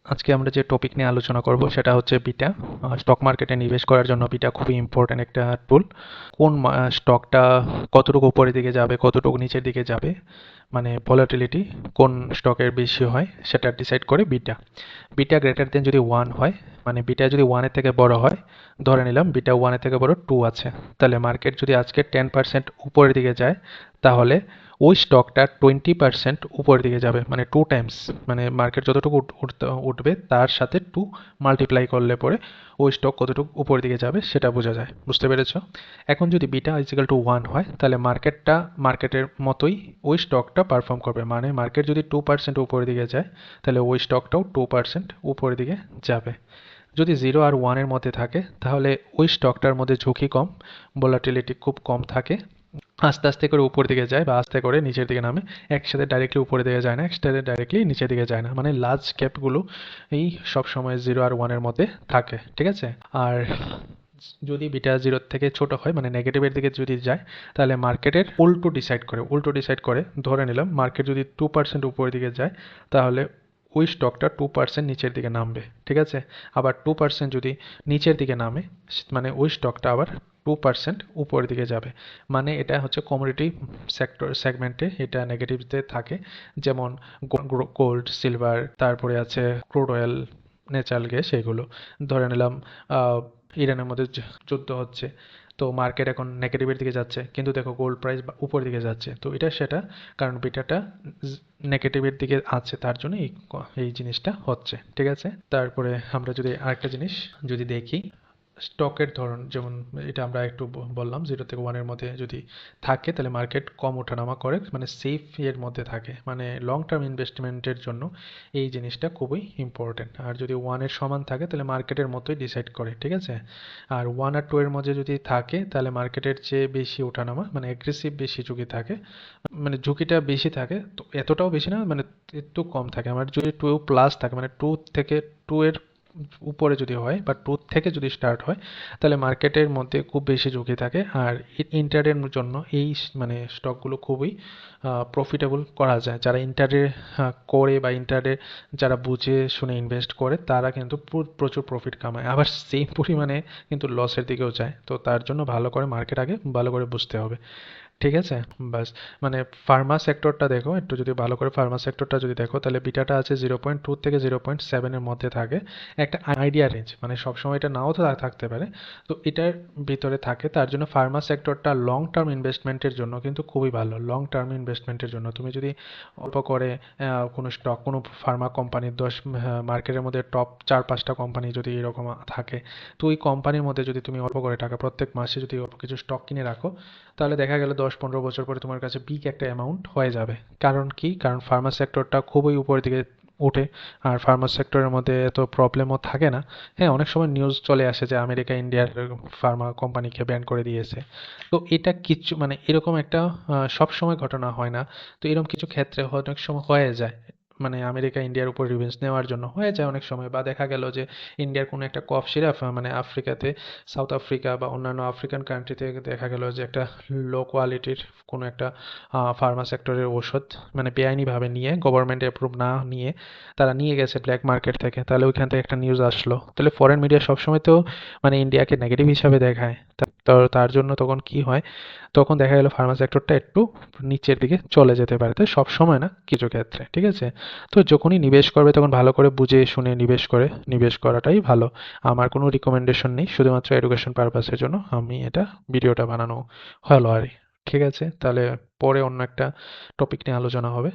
আজকে আমরা যে টপিক নিয়ে আলোচনা করব সেটা হচ্ছে বিটা। স্টক মার্কেটে নিবেশ করার জন্য বিটা খুবই ইম্পর্ট্যান্ট একটা টুল। কোন স্টকটা কতটুকু উপরের দিকে যাবে, কতটুকু নিচের দিকে যাবে, মানে ভলাটিলিটি কোন স্টকের বেশি হয় সেটা ডিসাইড করে বিটা। বিটা গ্রেটার দেন যদি 1 হয়, মানে বিটা যদি 1-এর থেকে বড় হয়, ধরে নিলাম বিটা 1-এর থেকে বড় 2 আছে, তাহলে মার্কেট যদি আজকে 10% উপরের দিকে যায়, তাহলে ওই স্টকটা 20% উপরের দিকে যাবে, মানে 2 টাইমস, মানে মার্কেট যতটুকু উঠবে তার সাথে 2 মাল্টিপ্লাই করলে পরে ওই স্টক কতটুকু উপরের দিকে যাবে সেটা বোঝা যায়। বুঝতে পেরেছো? এখন যদি বিটা ইজিক্যাল টু 1 হয়, তাহলে মার্কেটের মতোই ওই স্টকটা পারফর্ম করবে, মানে মার্কেট যদি 2% উপরের দিকে যায়, তাহলে ওই স্টকটাও 2% উপরের দিকে যাবে। যদি 0 আর 1 এর মধ্যে থাকে, তাহলে ওই স্টকটার মধ্যে ঝুঁকি কম, ভলাটিলিটি খুব কম থাকে, আস্তে আস্তে করে উপর দিকে যায় বা আস্তে করে নিচের দিকে নামে। একসাথে ডাইরেক্টলি উপরে দিকে যায় না, একসাথে ডাইরেক্টলি নিচের দিকে যায় না, মানে লার্জ ক্যাপগুলো এই সব সময় 0 আর 1 এর মধ্যে থাকে। ঠিক আছে? আর যদি বিটা 0 থেকে ছোট হয়, মানে নেগেটিভের দিকে যদি যায়, তাহলে মার্কেটের উল্টো ডিসাইড করে ধরে নিলাম মার্কেট যদি 2% উপরের দিকে যায়, তাহলে ওই স্টকটা 2% নিচের দিকে নামবে। ঠিক আছে? আবার 2% যদি নিচের দিকে নামে, মানে ওই স্টকটা আবার 2% উপরের দিকে যাবে। মানে এটা হচ্ছে কমোডিটি সেগমেন্টে এটা নেগেটিভতে থাকে। যেমন গোল্ড, সিলভার, তারপরে আছে ক্রুড অয়েল, ন্যাচারাল গ্যাস, এগুলো। ধরে নিলাম ইরানের মধ্যে যুদ্ধ হচ্ছে, তো মার্কেট এখন নেগেটিভের দিকে যাচ্ছে, কিন্তু দেখো গোল্ড প্রাইস উপরের দিকে যাচ্ছে, তো এটা সেটা, কারণ বিটাটা নেগেটিভের দিকে আছে, তার জন্য এই জিনিসটা হচ্ছে। ঠিক আছে? তারপরে আমরা যদি আরেকটা জিনিস যদি দেখি, স্টকের ধরন, যেমন এটা আমরা একটু বললাম 0 থেকে 1 এর মধ্যে যদি থাকে, তাহলে মার্কেট কম ওঠানামা করে, মানে সেফ এর মধ্যে থাকে, মানে লং টার্ম ইনভেস্টমেন্টের জন্য এই জিনিসটা খুবই ইম্পর্টেন্ট। আর যদি 1-এর সমান থাকে, তাহলে মার্কেটের মতোই ডিসাইড করে। ঠিক আছে? আর 1 আর 2 এর মধ্যে যদি থাকে, তাহলে মার্কেটের চেয়ে বেশি ওঠানামা, মানে অ্যাগ্রেসিভ বেশি ঝুঁকি থাকে, মানে ঝুঁকিটা বেশি থাকে, তো এতটাও বেশি না, মানে একটু কম থাকে। আমার যদি 2 প্লাস থাকে, মানে 2 এর উপরে যদি হয় বা 2 থেকে যদি স্টার্ট হয়, তাহলে মার্কেটের মধ্যে খুব বেশি ঝুঁকি থাকে। আর ইন্টারডের জন্য এই মানে স্টকগুলো খুবই প্রফিটেবল করা যায়। যারা ইন্টারডে করে বা ইন্টারডে যারা বুঝে শুনে ইনভেস্ট করে, তারা কিন্তু প্রচুর প্রফিট কামায়, আবার সেম পরিমাণে কিন্তু লসের দিকেও যায়। তো তার জন্য ভালো করে মার্কেট আগে ভালো করে বুঝতে হবে। ঠিক আছে? বাস। মানে ফার্মা সেক্টরটা দেখো একটু, যদি ভালো করে ফার্মা সেক্টরটা যদি দেখো, তাহলে বিটাটা আছে 0.2 থেকে 0.7 এর মধ্যে থাকে, একটা আইডিয়া রেঞ্জ, মানে সবসময় এটা নাও তো থাকতে পারে, তো এটার ভিতরে থাকে। তার জন্য ফার্মা সেক্টরটা লং টার্ম ইনভেস্টমেন্টের জন্য কিন্তু খুবই ভালো। লং টার্ম ইনভেস্টমেন্টের জন্য তুমি যদি অল্প করে কোনো স্টক, কোনো ফার্মা কোম্পানির 10 মার্কেটের মধ্যে টপ 4-5টা কোম্পানি যদি এরকম থাকে, তো ওই কোম্পানির মধ্যে যদি তুমি অল্প করে টাকা প্রত্যেক মাসে যদি অল্প কিছু স্টক কিনে রাখো, তাহলে দেখা গেল 10-15 বছর পরে তোমার কাছে বিগ একটা অ্যামাউন্ট হয়ে যাবে। কারণ কি? কারণ ফার্মা সেক্টরটা খুবই উপরের দিকে ওঠে, আর ফার্মা সেক্টরের মধ্যে এত প্রবলেমও থাকে না। হ্যাঁ, অনেক সময় নিউজ চলে আসে যে আমেরিকা ইন্ডিয়ার ফার্মা কোম্পানিকে ব্যান করে দিয়েছে, তো এটা কিছু, মানে এরকম একটা সব সময় ঘটনা হয় না, তো এরকম কিছু ক্ষেত্রে অনেক সময় হয়ে যায়, মানে আমেরিকা ইন্ডিয়ার উপর রিভেঞ্জ নেওয়ার জন্য হয়ে যায় অনেক সময়। বা দেখা গেল যে ইন্ডিয়ার কোনো একটা কফ সিরাপ, মানে আফ্রিকাতে, সাউথ আফ্রিকা বা অন্যান্য আফ্রিকান কান্ট্রিতে দেখা গেল যে একটা লো কোয়ালিটির কোনো একটা ফার্মা সেক্টরের ওষুধ, মানে বেআইনিভাবে নিয়ে, গভর্নমেন্ট অ্যাপ্রুভ না নিয়ে তারা নিয়ে গেছে ব্ল্যাক মার্কেট থেকে, তাহলে ওইখান থেকে একটা নিউজ আসলো, তাহলে ফরেন মিডিয়া সবসময় তো মানে ইন্ডিয়াকে নেগেটিভ হিসাবে দেখায়। তো তার জন্য তখন কি হয়, তখন দেখা গেল ফার্মা সেক্টরটা একটু নিচের দিকে চলে যেতে পারে, তাই সব সময় না, কিছু ক্ষেত্রে। ঠিক আছে? তো যখনই নিবেশ করবে তখন ভালো করে বুঝে শুনে নিবেশ করাটাই ভালো। আমার কোনো রিকমেন্ডেশন নেই, শুধুমাত্র এডুকেশন পারপাসের জন্য আমি এটা ভিডিওটা বানানো হলো আর কি। ঠিক আছে? তাহলে পরে অন্য একটা টপিক নিয়ে আলোচনা হবে।